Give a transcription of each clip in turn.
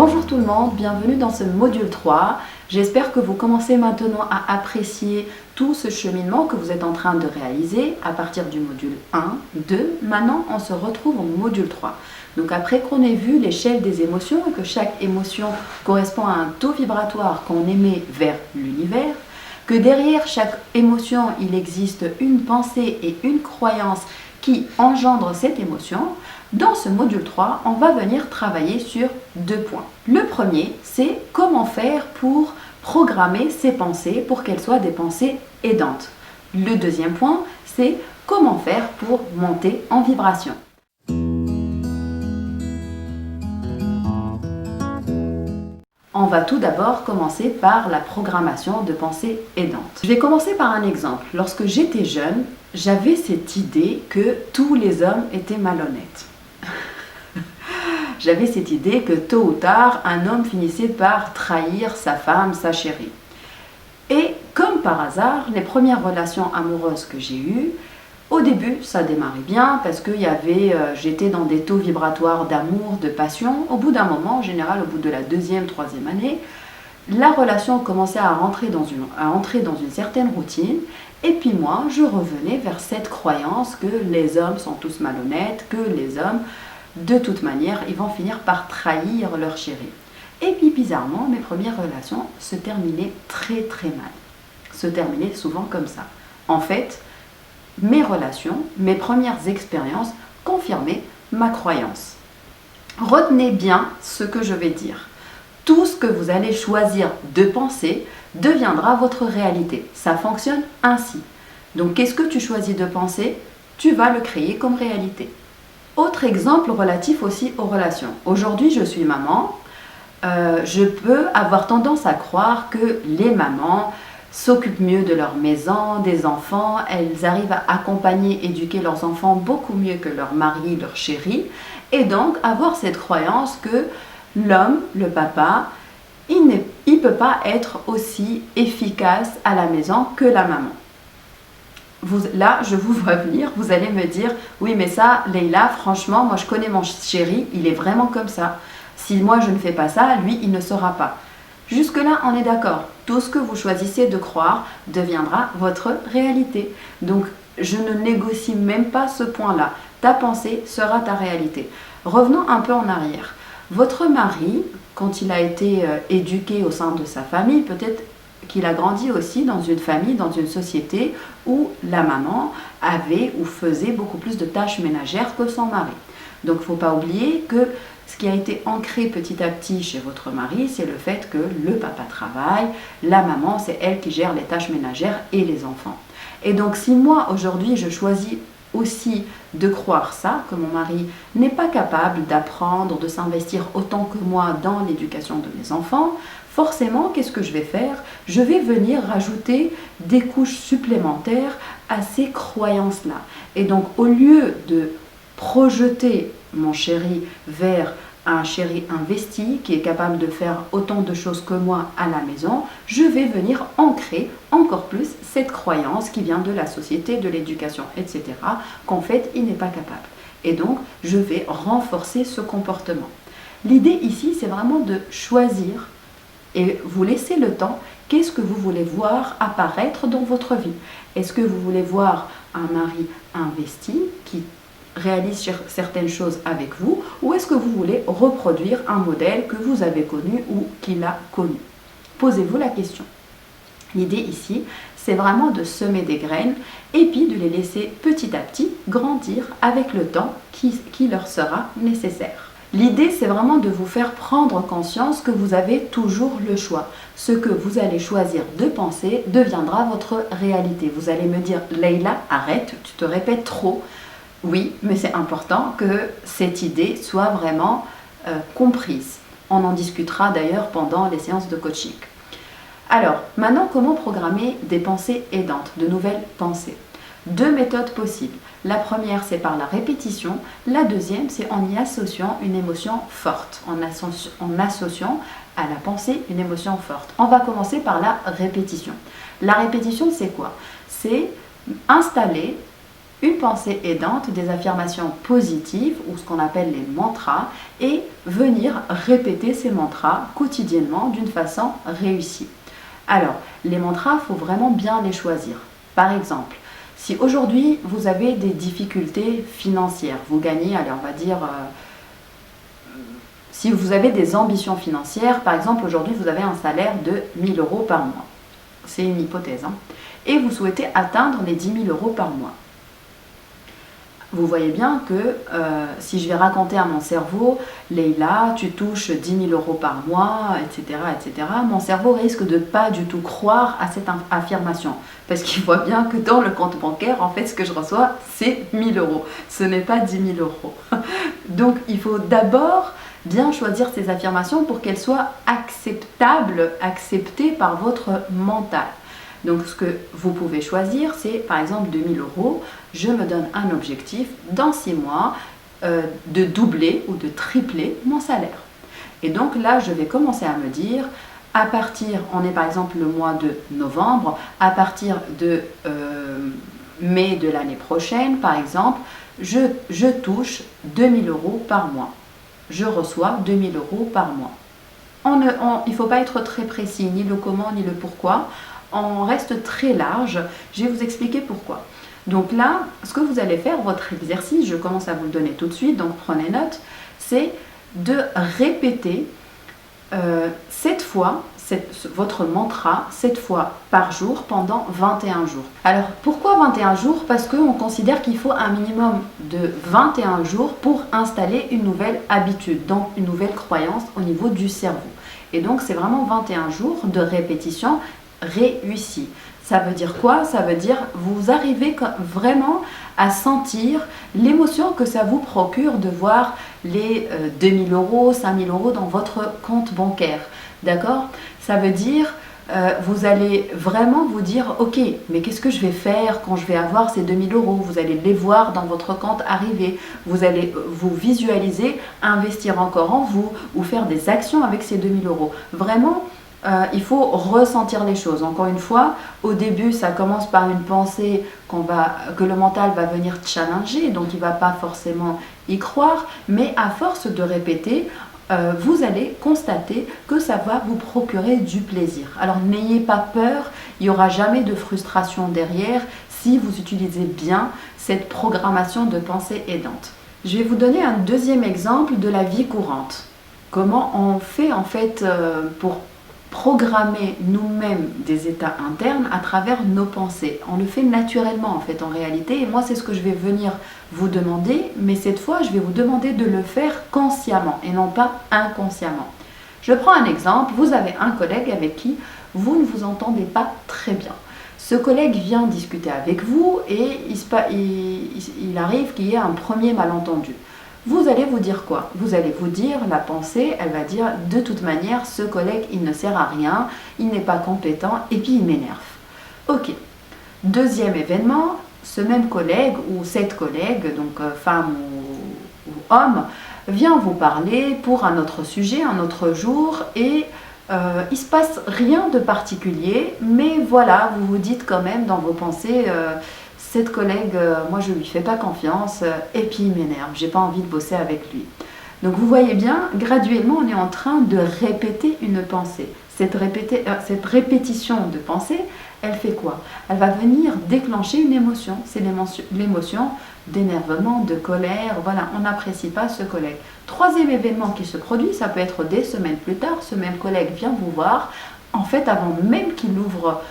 Bonjour tout le monde, bienvenue dans ce module 3. J'espère que vous commencez maintenant à apprécier tout ce cheminement que vous êtes en train de réaliser à partir du module 1, 2. Maintenant, on se retrouve au module 3. Donc après qu'on ait vu l'échelle des émotions et que chaque émotion correspond à un taux vibratoire qu'on émet vers l'univers, que derrière chaque émotion, il existe une pensée et une croyance qui engendrent cette émotion, dans ce module 3, on va venir travailler sur 2 points. Le premier, c'est comment faire pour programmer ses pensées pour qu'elles soient des pensées aidantes. Le deuxième point, c'est comment faire pour monter en vibration. On va tout d'abord commencer par la programmation de pensées aidantes. Je vais commencer par un exemple. Lorsque j'étais jeune, j'avais cette idée que tous les hommes étaient malhonnêtes. J'avais cette idée que tôt ou tard, un homme finissait par trahir sa femme, sa chérie. Et comme par hasard, les premières relations amoureuses que j'ai eues, au début, ça démarrait bien parce que j'étais dans des taux vibratoires d'amour, de passion. Au bout d'un moment, en général, au bout de la 2e, 3e année, la relation commençait à entrer dans une certaine routine. Et puis moi, je revenais vers cette croyance que les hommes sont tous malhonnêtes, que les hommes, de toute manière, ils vont finir par trahir leur chérie. Et puis bizarrement, mes premières relations se terminaient très très mal. Se terminaient souvent comme ça. En fait, mes relations, mes premières expériences confirmaient ma croyance. Retenez bien ce que je vais dire. Tout ce que vous allez choisir de penser deviendra votre réalité. Ça fonctionne ainsi. Donc, qu'est-ce que tu choisis de penser? Tu vas le créer comme réalité. Autre exemple relatif aussi aux relations. Aujourd'hui, je suis maman. Je peux avoir tendance à croire que les mamans s'occupent mieux de leur maison, des enfants. Elles arrivent à accompagner, éduquer leurs enfants beaucoup mieux que leur mari, leur chéri. Et donc, avoir cette croyance que l'homme, le papa, il ne peut pas être aussi efficace à la maison que la maman. Là, je vous vois venir, vous allez me dire, oui mais ça, Leïla, franchement, moi je connais mon chéri, il est vraiment comme ça. Si moi je ne fais pas ça, lui, il ne saura pas. Jusque-là, on est d'accord. Tout ce que vous choisissez de croire deviendra votre réalité. Donc, je ne négocie même pas ce point-là. Ta pensée sera ta réalité. Revenons un peu en arrière. Votre mari, quand il a été éduqué au sein de sa famille, peut-être qu'il a grandi aussi dans une famille, dans une société où la maman avait ou faisait beaucoup plus de tâches ménagères que son mari. Donc, il ne faut pas oublier que ce qui a été ancré petit à petit chez votre mari, c'est le fait que le papa travaille, la maman, c'est elle qui gère les tâches ménagères et les enfants. Et donc, si moi, aujourd'hui, je choisis aussi de croire ça, que mon mari n'est pas capable d'apprendre, de s'investir autant que moi dans l'éducation de mes enfants, forcément, qu'est-ce que je vais faire? Je vais venir rajouter des couches supplémentaires à ces croyances-là. Et donc, au lieu de projeter mon chéri vers un chéri investi qui est capable de faire autant de choses que moi à la maison, je vais venir ancrer encore plus cette croyance qui vient de la société, de l'éducation, etc., qu'en fait, il n'est pas capable. Et donc, je vais renforcer ce comportement. L'idée ici, c'est vraiment de choisir et vous laissez le temps. Qu'est-ce que vous voulez voir apparaître dans votre vie? Est-ce que vous voulez voir un mari investi qui réalise certaines choses avec vous, ou est-ce que vous voulez reproduire un modèle que vous avez connu ou qu'il a connu? Posez-vous la question. L'idée ici, c'est vraiment de semer des graines et puis de les laisser petit à petit grandir avec le temps qui leur sera nécessaire. L'idée, c'est vraiment de vous faire prendre conscience que vous avez toujours le choix. Ce que vous allez choisir de penser deviendra votre réalité. Vous allez me dire, Leïla, arrête, tu te répètes trop. Oui, mais c'est important que cette idée soit vraiment comprise. On en discutera d'ailleurs pendant les séances de coaching. Alors, maintenant, comment programmer des pensées aidantes, de nouvelles pensées? 2 méthodes possibles. La première, c'est par la répétition. La deuxième, c'est en y associant une émotion forte, en associant à la pensée une émotion forte. On va commencer par la répétition. La répétition, c'est quoi? C'est installer une pensée aidante, des affirmations positives ou ce qu'on appelle les mantras et venir répéter ces mantras quotidiennement d'une façon réussie. Alors, les mantras, il faut vraiment bien les choisir. Par exemple, si aujourd'hui vous avez des difficultés financières, vous gagnez, allez, on va dire, si vous avez des ambitions financières, par exemple aujourd'hui vous avez un salaire de 1000 euros par mois, c'est une hypothèse, hein, et vous souhaitez atteindre les 10 000 euros par mois. Vous voyez bien que si je vais raconter à mon cerveau, Leïla, tu touches 10 000 euros par mois, etc., etc., mon cerveau risque de ne pas du tout croire à cette affirmation. Parce qu'il voit bien que dans le compte bancaire, en fait, ce que je reçois, c'est 1000 euros. Ce n'est pas 10 000 euros. Donc, il faut d'abord bien choisir ces affirmations pour qu'elles soient acceptables, acceptées par votre mental. Donc ce que vous pouvez choisir, c'est par exemple 2000 euros, je me donne un objectif dans 6 mois de doubler ou de tripler mon salaire. Et donc là, je vais commencer à me dire, à partir, on est par exemple le mois de novembre, à partir de mai de l'année prochaine, par exemple, je touche 2000 euros par mois. Je reçois 2000 euros par mois. Il ne faut pas être très précis, ni le comment, ni le pourquoi. On reste très large. Je vais vous expliquer pourquoi. Donc là, ce que vous allez faire, votre exercice, je commence à vous le donner tout de suite, donc prenez note, c'est de répéter 7 fois votre mantra 7 fois par jour pendant 21 jours. Alors pourquoi 21 jours? Parce qu'on considère qu'il faut un minimum de 21 jours pour installer une nouvelle habitude, donc une nouvelle croyance au niveau du cerveau. Et donc c'est vraiment 21 jours de répétition réussie. Ça veut dire quoi? Ça veut dire vous arrivez vraiment à sentir l'émotion que ça vous procure de voir les 2000 euros, 5000 euros dans votre compte bancaire. D'accord? Ça veut dire vous allez vraiment vous dire ok, mais qu'est-ce que je vais faire quand je vais avoir ces 2000 euros? Vous allez les voir dans votre compte arriver. Vous allez vous visualiser, investir encore en vous ou faire des actions avec ces 2000 euros. Vraiment, il faut ressentir les choses. Encore une fois, au début, ça commence par une pensée que le mental va venir challenger, donc il ne va pas forcément y croire, mais à force de répéter, vous allez constater que ça va vous procurer du plaisir. Alors n'ayez pas peur, il n'y aura jamais de frustration derrière si vous utilisez bien cette programmation de pensée aidante. Je vais vous donner un deuxième exemple de la vie courante. Comment on fait en fait pour programmer nous-mêmes des états internes à travers nos pensées. On le fait naturellement en fait en réalité et moi c'est ce que je vais venir vous demander, mais cette fois je vais vous demander de le faire consciemment et non pas inconsciemment. Je prends un exemple, vous avez un collègue avec qui vous ne vous entendez pas très bien. Ce collègue vient discuter avec vous et il arrive qu'il y ait un premier malentendu. Vous allez vous dire quoi? Vous allez vous dire, la pensée, elle va dire de toute manière, ce collègue, il ne sert à rien, il n'est pas compétent et puis il m'énerve. Ok. Deuxième événement, ce même collègue ou cette collègue, donc femme ou homme, vient vous parler pour un autre sujet, un autre jour et il ne se passe rien de particulier, mais voilà, vous vous dites quand même dans vos pensées cette collègue, moi je ne lui fais pas confiance et puis il m'énerve, j'ai pas envie de bosser avec lui. Donc vous voyez bien, graduellement on est en train de répéter une pensée. Cette répétition de pensée, elle fait quoi? Elle va venir déclencher une émotion, c'est l'émotion d'énervement, de colère, voilà, on n'apprécie pas ce collègue. Troisième événement qui se produit, ça peut être des semaines plus tard, ce même collègue vient vous voir, en fait avant même qu'il ouvre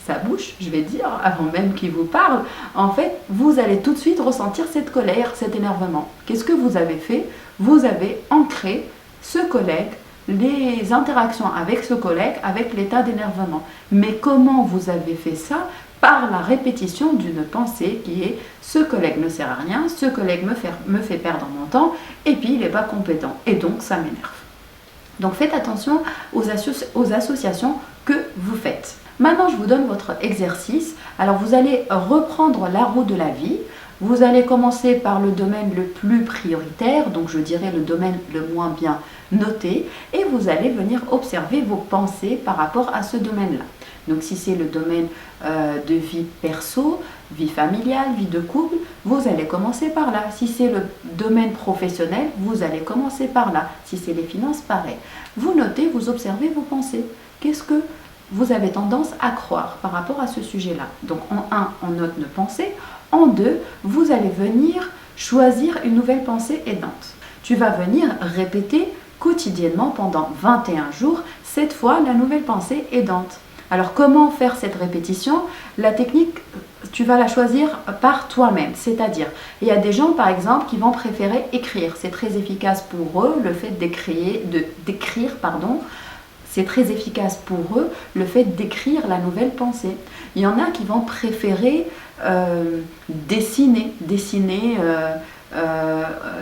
sa bouche, je vais dire, avant même qu'il vous parle, en fait, vous allez tout de suite ressentir cette colère, cet énervement. Qu'est-ce que vous avez fait? Vous avez ancré ce collègue, les interactions avec ce collègue, avec l'état d'énervement. Mais comment vous avez fait ça? Par la répétition d'une pensée qui est « ce collègue ne sert à rien, ce collègue me fait perdre mon temps, et puis il n'est pas compétent, et donc ça m'énerve ». Donc faites attention aux associations que vous faites. Maintenant, je vous donne votre exercice. Alors, vous allez reprendre la roue de la vie. Vous allez commencer par le domaine le plus prioritaire, donc je dirais le domaine le moins bien noté, et vous allez venir observer vos pensées par rapport à ce domaine-là. Donc, si c'est le domaine de vie perso, vie familiale, vie de couple, vous allez commencer par là. Si c'est le domaine professionnel, vous allez commencer par là. Si c'est les finances, pareil. Vous notez, vous observez vos pensées. Qu'est-ce que vous avez tendance à croire par rapport à ce sujet-là? Donc en 1, on note nos pensées. En 2, vous allez venir choisir une nouvelle pensée aidante. Tu vas venir répéter quotidiennement pendant 21 jours, cette fois la nouvelle pensée aidante. Alors comment faire cette répétition? La technique, tu vas la choisir par toi-même, c'est-à-dire, il y a des gens par exemple qui vont préférer écrire, c'est très efficace pour eux, le fait d'écrire, c'est très efficace pour eux, le fait d'écrire la nouvelle pensée. Il y en a qui vont préférer dessiner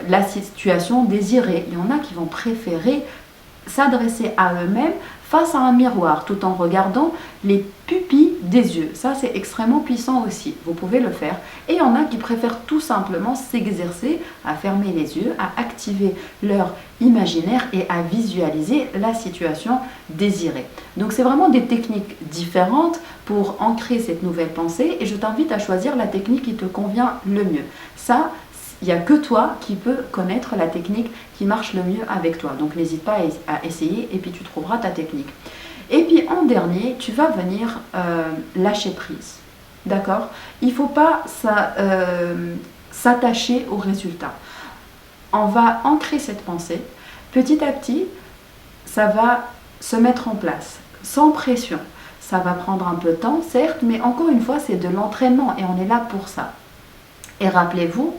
la situation désirée. Il y en a qui vont préférer s'adresser à eux-mêmes face à un miroir tout en regardant les pupilles des yeux. Ça, c'est extrêmement puissant aussi. Vous pouvez le faire. Et il y en a qui préfèrent tout simplement s'exercer à fermer les yeux, à activer leur imaginaire et à visualiser la situation désirée. Donc, c'est vraiment des techniques différentes pour ancrer cette nouvelle pensée et je t'invite à choisir la technique qui te convient le mieux. Ça, il n'y a que toi qui peux connaître la technique qui marche le mieux avec toi. Donc n'hésite pas à essayer et puis tu trouveras ta technique. Et puis en dernier, tu vas venir lâcher prise. D'accord? Il ne faut pas s'attacher au résultat. On va ancrer cette pensée. Petit à petit, ça va se mettre en place, sans pression. Ça va prendre un peu de temps, certes, mais encore une fois, c'est de l'entraînement et on est là pour ça. Et rappelez-vous,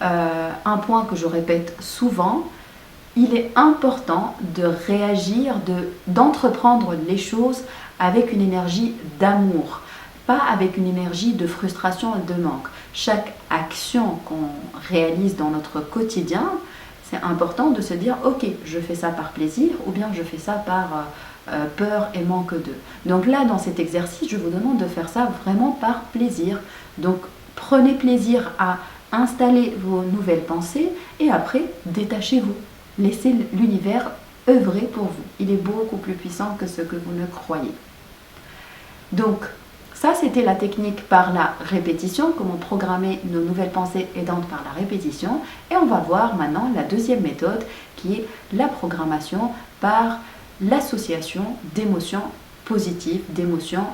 un point que je répète souvent, il est important de réagir, d'entreprendre les choses avec une énergie d'amour, pas avec une énergie de frustration et de manque. Chaque action qu'on réalise dans notre quotidien, c'est important de se dire « Ok, je fais ça par plaisir ou bien je fais ça par peur et manque de. » Donc là, dans cet exercice, je vous demande de faire ça vraiment par plaisir. Donc, prenez plaisir à installez vos nouvelles pensées et après, détachez-vous. Laissez l'univers œuvrer pour vous. Il est beaucoup plus puissant que ce que vous ne croyez. Donc, ça, c'était la technique par la répétition, comment programmer nos nouvelles pensées aidantes par la répétition. Et on va voir maintenant la deuxième méthode qui est la programmation par l'association d'émotions positives, d'émotions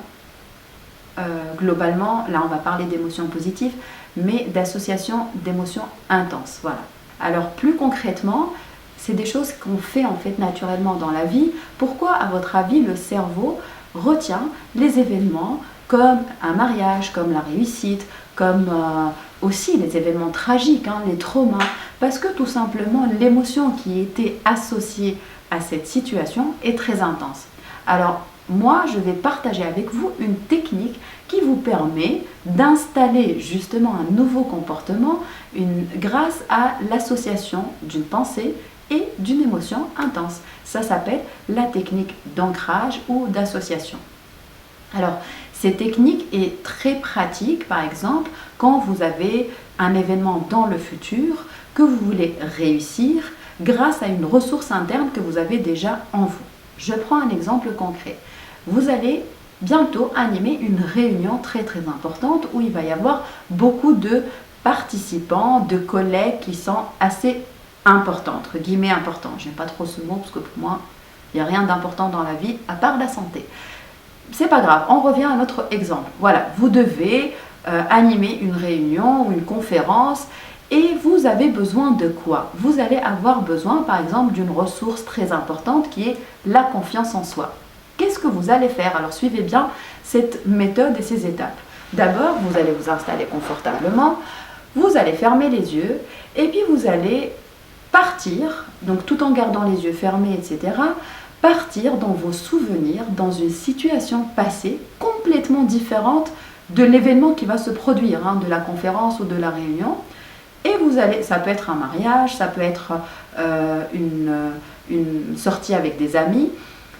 globalement, là on va parler d'émotions positives, mais d'association d'émotions intenses. Voilà. Alors plus concrètement, c'est des choses qu'on fait en fait naturellement dans la vie. Pourquoi, à votre avis, le cerveau retient les événements comme un mariage, comme la réussite, comme aussi les événements tragiques, les traumas? Parce que tout simplement, l'émotion qui était associée à cette situation est très intense. Alors, moi, je vais partager avec vous une technique qui vous permet d'installer justement un nouveau comportement grâce à l'association d'une pensée et d'une émotion intense. Ça s'appelle la technique d'ancrage ou d'association. Alors, cette technique est très pratique, par exemple, quand vous avez un événement dans le futur que vous voulez réussir grâce à une ressource interne que vous avez déjà en vous. Je prends un exemple concret. Vous allez bientôt animer une réunion très très importante où il va y avoir beaucoup de participants, de collègues qui sont assez importants, entre guillemets importants. Je n'aime pas trop ce mot parce que pour moi, il n'y a rien d'important dans la vie à part la santé. C'est pas grave, on revient à notre exemple. Voilà, vous devez animer une réunion ou une conférence et vous avez besoin de quoi? Vous allez avoir besoin par exemple d'une ressource très importante qui est la confiance en soi. Qu'est-ce que vous allez faire? Alors suivez bien cette méthode et ces étapes. D'abord, vous allez vous installer confortablement, vous allez fermer les yeux et puis vous allez partir, donc tout en gardant les yeux fermés, etc., partir dans vos souvenirs, dans une situation passée complètement différente de l'événement qui va se produire, de la conférence ou de la réunion. Et vous allez, ça peut être un mariage, ça peut être une sortie avec des amis,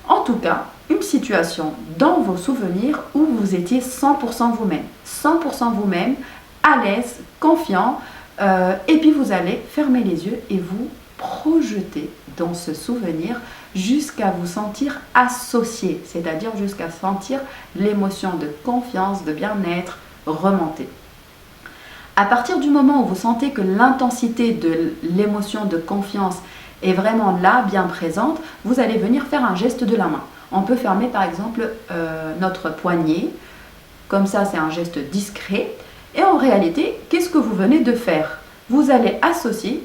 en tout cas, une situation dans vos souvenirs où vous étiez 100% vous-même. 100% vous-même, à l'aise, confiant, et puis vous allez fermer les yeux et vous projeter dans ce souvenir jusqu'à vous sentir associé, c'est-à-dire jusqu'à sentir l'émotion de confiance, de bien-être remonter. À partir du moment où vous sentez que l'intensité de l'émotion de confiance est vraiment là, bien présente, vous allez venir faire un geste de la main. On peut fermer par exemple notre poignet, comme ça c'est un geste discret. Et en réalité, qu'est-ce que vous venez de faire? Vous avez associé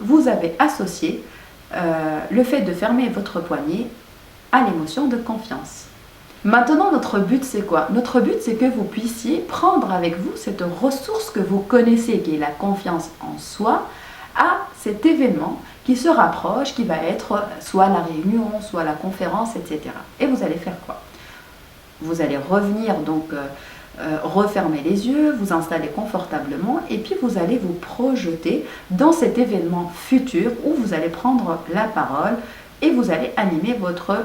le fait de fermer votre poignet à l'émotion de confiance. Maintenant, notre but, c'est quoi? Notre but, c'est que vous puissiez prendre avec vous cette ressource que vous connaissez, qui est la confiance en soi, à cet événement qui se rapproche, qui va être soit la réunion, soit la conférence, etc. Et vous allez faire quoi? Vous allez revenir, donc refermer les yeux, vous installer confortablement, et puis vous allez vous projeter dans cet événement futur où vous allez prendre la parole et vous allez animer votre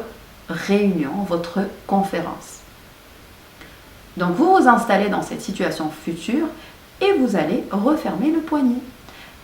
réunion, votre conférence. Donc vous vous installez dans cette situation future et vous allez refermer le poignet.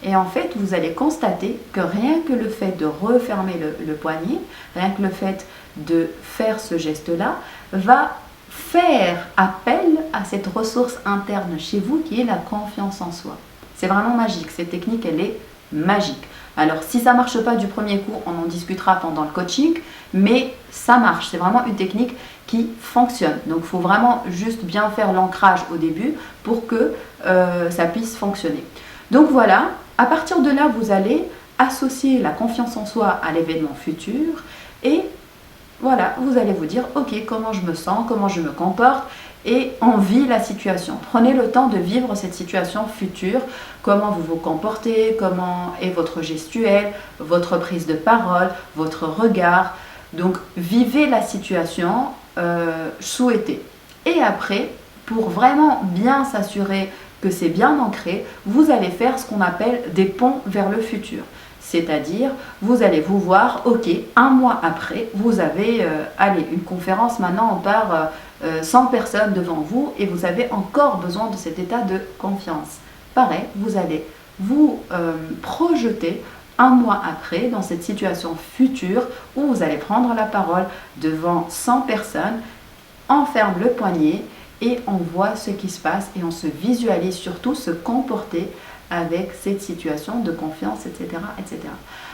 Et en fait, vous allez constater que rien que le fait de refermer le poignet, rien que le fait de faire ce geste-là, va faire appel à cette ressource interne chez vous qui est la confiance en soi. C'est vraiment magique, cette technique, elle est magique. Alors, si ça ne marche pas du premier coup, on en discutera pendant le coaching, mais ça marche. C'est vraiment une technique qui fonctionne. Donc, il faut vraiment juste bien faire l'ancrage au début pour que ça puisse fonctionner. Donc voilà, à partir de là, vous allez associer la confiance en soi à l'événement futur et voilà, vous allez vous dire, ok, comment je me sens, comment je me comporte et on vit la situation. Prenez le temps de vivre cette situation future, comment vous vous comportez, comment est votre gestuelle, votre prise de parole, votre regard. Donc, vivez la situation souhaitée. Et après, pour vraiment bien s'assurer que c'est bien ancré, vous allez faire ce qu'on appelle des ponts vers le futur. C'est-à-dire, vous allez vous voir, ok, un mois après, vous avez, une conférence, maintenant on part 100 personnes devant vous et vous avez encore besoin de cet état de confiance. Pareil, vous allez vous projeter un mois après dans cette situation future où vous allez prendre la parole devant 100 personnes, on ferme le poignet et on voit ce qui se passe et on se visualise surtout se comporter avec cette situation de confiance, etc., etc.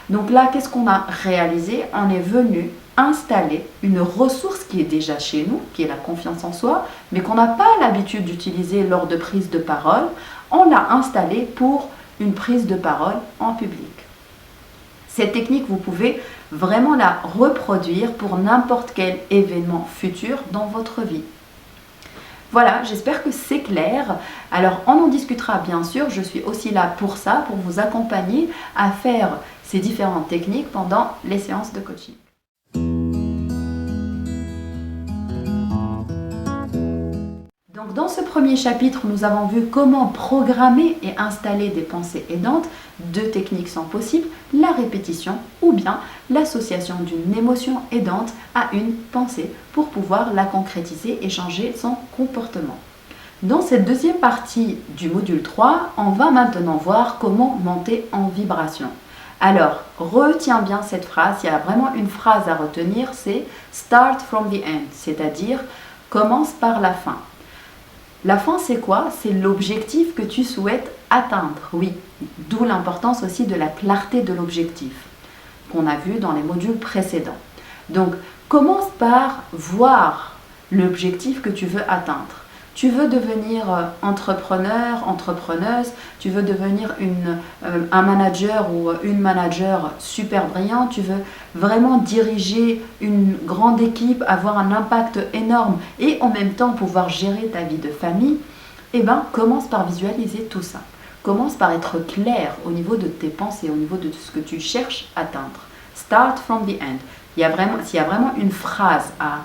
Donc là, qu'est-ce qu'on a réalisé? On est venu installer une ressource qui est déjà chez nous, qui est la confiance en soi, mais qu'on n'a pas l'habitude d'utiliser lors de prise de parole. On l'a installée pour une prise de parole en public. Cette technique, vous pouvez vraiment la reproduire pour n'importe quel événement futur dans votre vie. Voilà, j'espère que c'est clair. Alors, on en discutera bien sûr. Je suis aussi là pour ça, pour vous accompagner à faire ces différentes techniques pendant les séances de coaching. Donc, dans ce premier chapitre, nous avons vu comment programmer et installer des pensées aidantes. Deux techniques sont possibles, la répétition ou bien l'association d'une émotion aidante à une pensée pour pouvoir la concrétiser et changer son comportement. Dans cette deuxième partie du module 3, on va maintenant voir comment monter en vibration. Alors, retiens bien cette phrase, il y a vraiment une phrase à retenir, c'est « start from the end », c'est-à-dire « commence par la fin ». La fin, c'est quoi? C'est l'objectif que tu souhaites atteindre, oui. D'où l'importance aussi de la clarté de l'objectif qu'on a vu dans les modules précédents. Donc, commence par voir l'objectif que tu veux atteindre. Tu veux devenir entrepreneur, entrepreneuse, tu veux devenir un manager ou une manager super brillant, tu veux vraiment diriger une grande équipe, avoir un impact énorme et en même temps pouvoir gérer ta vie de famille, eh bien, commence par visualiser tout ça. Commence par être clair au niveau de tes pensées, au niveau de ce que tu cherches à atteindre. Start from the end. S'il y a vraiment une phrase à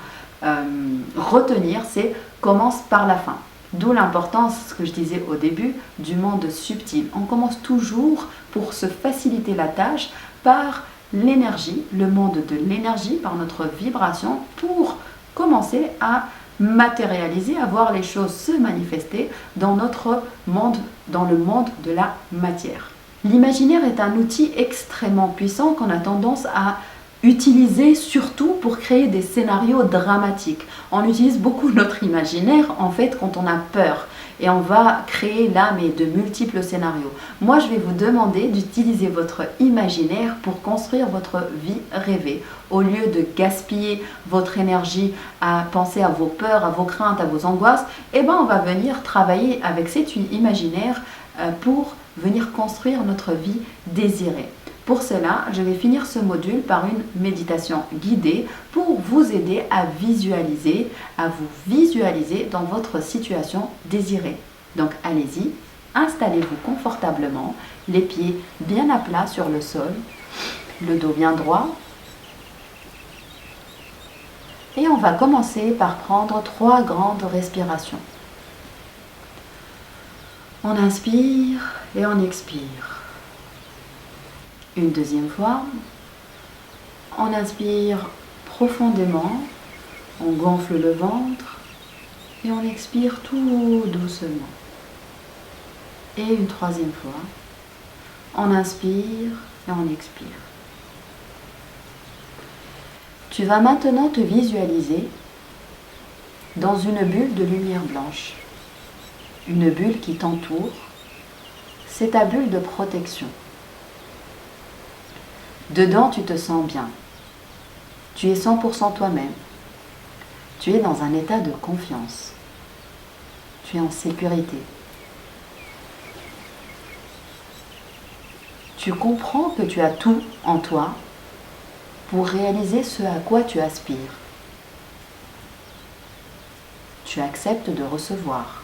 retenir, c'est commence par la fin. D'où l'importance, ce que je disais au début, du monde subtil. On commence toujours, pour se faciliter la tâche, par l'énergie, le monde de l'énergie, par notre vibration, pour commencer à matérialiser, à voir les choses se manifester dans notre monde, dans le monde de la matière. L'imaginaire est un outil extrêmement puissant qu'on a tendance à utiliser surtout pour créer des scénarios dramatiques. On utilise beaucoup notre imaginaire en fait quand on a peur. et on va créer là mais de multiples scénarios. Moi, je vais vous demander d'utiliser votre imaginaire pour construire votre vie rêvée. Au lieu de gaspiller votre énergie à penser à vos peurs, à vos craintes, à vos angoisses, eh ben, on va venir travailler avec cet imaginaire pour venir construire notre vie désirée. Pour cela, je vais finir ce module par une méditation guidée pour vous aider à vous visualiser dans votre situation désirée. Donc allez-y, installez-vous confortablement, les pieds bien à plat sur le sol, le dos bien droit. Et on va commencer par prendre 3 grandes respirations. On inspire et on expire. Une deuxième fois, on inspire profondément, on gonfle le ventre et on expire tout doucement. Et une troisième fois, on inspire et on expire. Tu vas maintenant te visualiser dans une bulle de lumière blanche, une bulle qui t'entoure, c'est ta bulle de protection. Dedans, tu te sens bien. Tu es 100% toi-même. Tu es dans un état de confiance. Tu es en sécurité. Tu comprends que tu as tout en toi pour réaliser ce à quoi tu aspires. Tu acceptes de recevoir.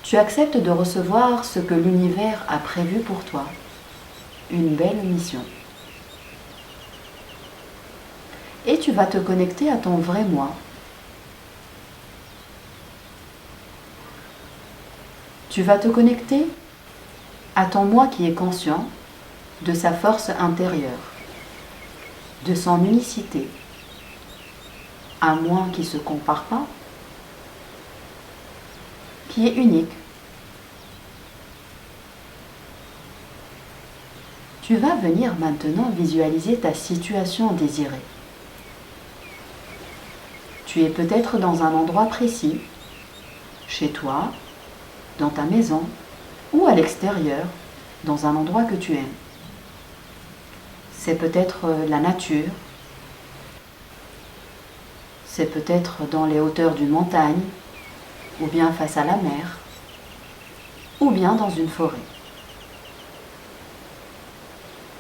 Tu acceptes de recevoir ce que l'univers a prévu pour toi. Une belle mission. Et tu vas te connecter à ton vrai moi. Tu vas te connecter à ton moi qui est conscient de sa force intérieure, de son unicité, un moi qui ne se compare pas, qui est unique. Tu vas venir maintenant visualiser ta situation désirée. Tu es peut-être dans un endroit précis, chez toi, dans ta maison ou à l'extérieur, dans un endroit que tu aimes. C'est peut-être la nature, c'est peut-être dans les hauteurs d'une montagne, ou bien face à la mer, ou bien dans une forêt.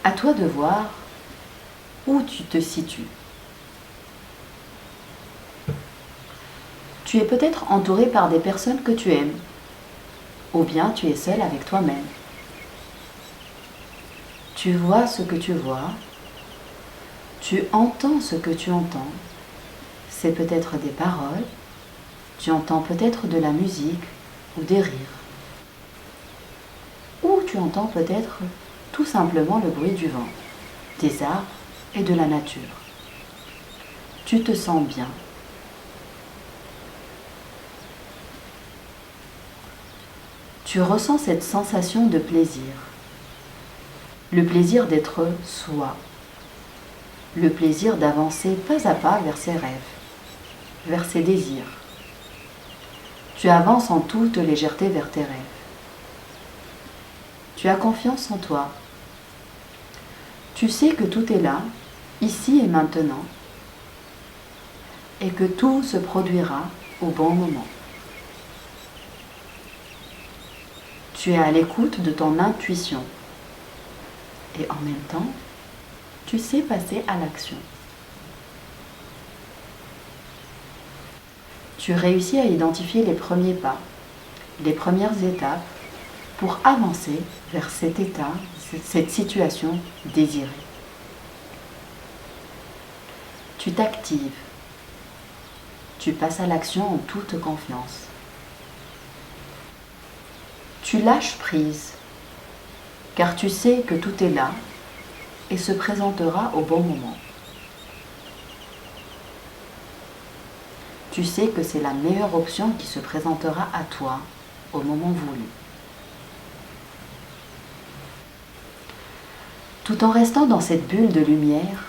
À toi de voir où tu te situes. Tu es peut-être entouré par des personnes que tu aimes, ou bien tu es seul avec toi-même. Tu vois ce que tu vois, tu entends ce que tu entends, c'est peut-être des paroles, tu entends peut-être de la musique ou des rires, ou tu entends peut-être tout simplement le bruit du vent, des arbres et de la nature. Tu te sens bien. Tu ressens cette sensation de plaisir. Le plaisir d'être soi. Le plaisir d'avancer pas à pas vers ses rêves, vers ses désirs. Tu avances en toute légèreté vers tes rêves. Tu as confiance en toi. Tu sais que tout est là, ici et maintenant, et que tout se produira au bon moment. Tu es à l'écoute de ton intuition et en même temps, tu sais passer à l'action. Tu réussis à identifier les premiers pas, les premières étapes pour avancer vers cet état, cette situation désirée. Tu t'actives, tu passes à l'action en toute confiance. Tu lâches prise, car tu sais que tout est là et se présentera au bon moment. Tu sais que c'est la meilleure option qui se présentera à toi au moment voulu. Tout en restant dans cette bulle de lumière,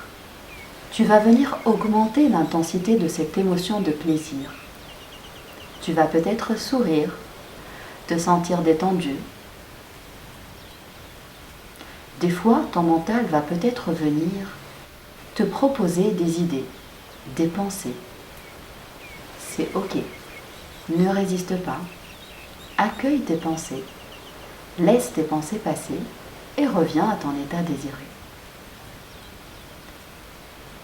tu vas venir augmenter l'intensité de cette émotion de plaisir. Tu vas peut-être sourire, te sentir détendu. Des fois, ton mental va peut-être venir te proposer des idées, des pensées. C'est ok. Ne résiste pas. Accueille tes pensées. Laisse tes pensées passer et reviens à ton état désiré.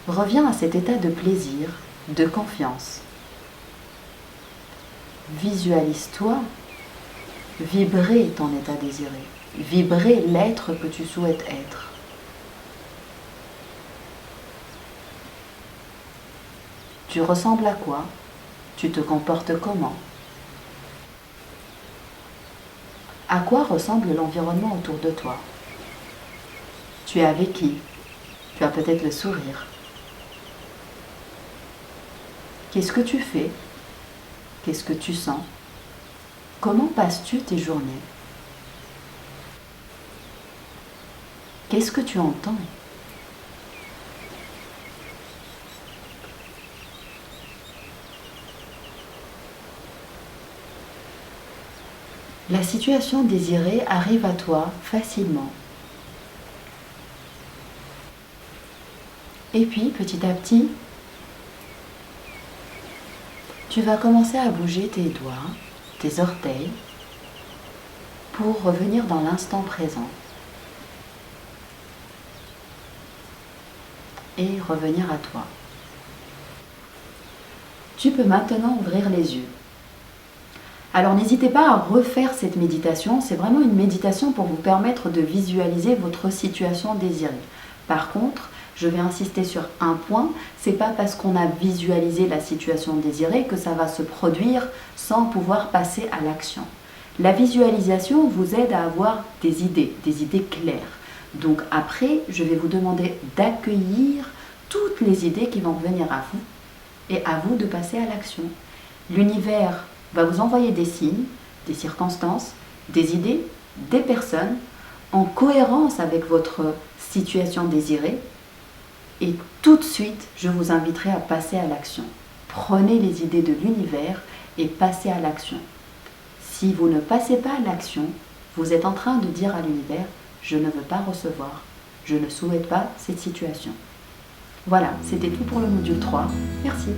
Reviens à cet état de plaisir, de confiance. Visualise-toi vibrer ton état désiré, vibrer l'être que tu souhaites être. Tu ressembles à quoi? Tu te comportes comment? À quoi ressemble l'environnement autour de toi? Tu es avec qui? Tu as peut-être le sourire. Qu'est-ce que tu fais? Qu'est-ce que tu sens? Comment passes-tu tes journées? Qu'est-ce que tu entends? La situation désirée arrive à toi facilement. Et puis, petit à petit, tu vas commencer à bouger tes doigts, tes orteils, pour revenir dans l'instant présent. Et revenir à toi. Tu peux maintenant ouvrir les yeux. Alors n'hésitez pas à refaire cette méditation, c'est vraiment une méditation pour vous permettre de visualiser votre situation désirée. Par contre, je vais insister sur un point, c'est pas parce qu'on a visualisé la situation désirée que ça va se produire sans pouvoir passer à l'action. La visualisation vous aide à avoir des idées claires. Donc après, je vais vous demander d'accueillir toutes les idées qui vont venir à vous et à vous de passer à l'action. L'univers va vous envoyer des signes, des circonstances, des idées, des personnes en cohérence avec votre situation désirée. Et tout de suite, je vous inviterai à passer à l'action. Prenez les idées de l'univers et passez à l'action. Si vous ne passez pas à l'action, vous êtes en train de dire à l'univers « je ne veux pas recevoir, je ne souhaite pas cette situation ». Voilà, c'était tout pour le module 3. Merci.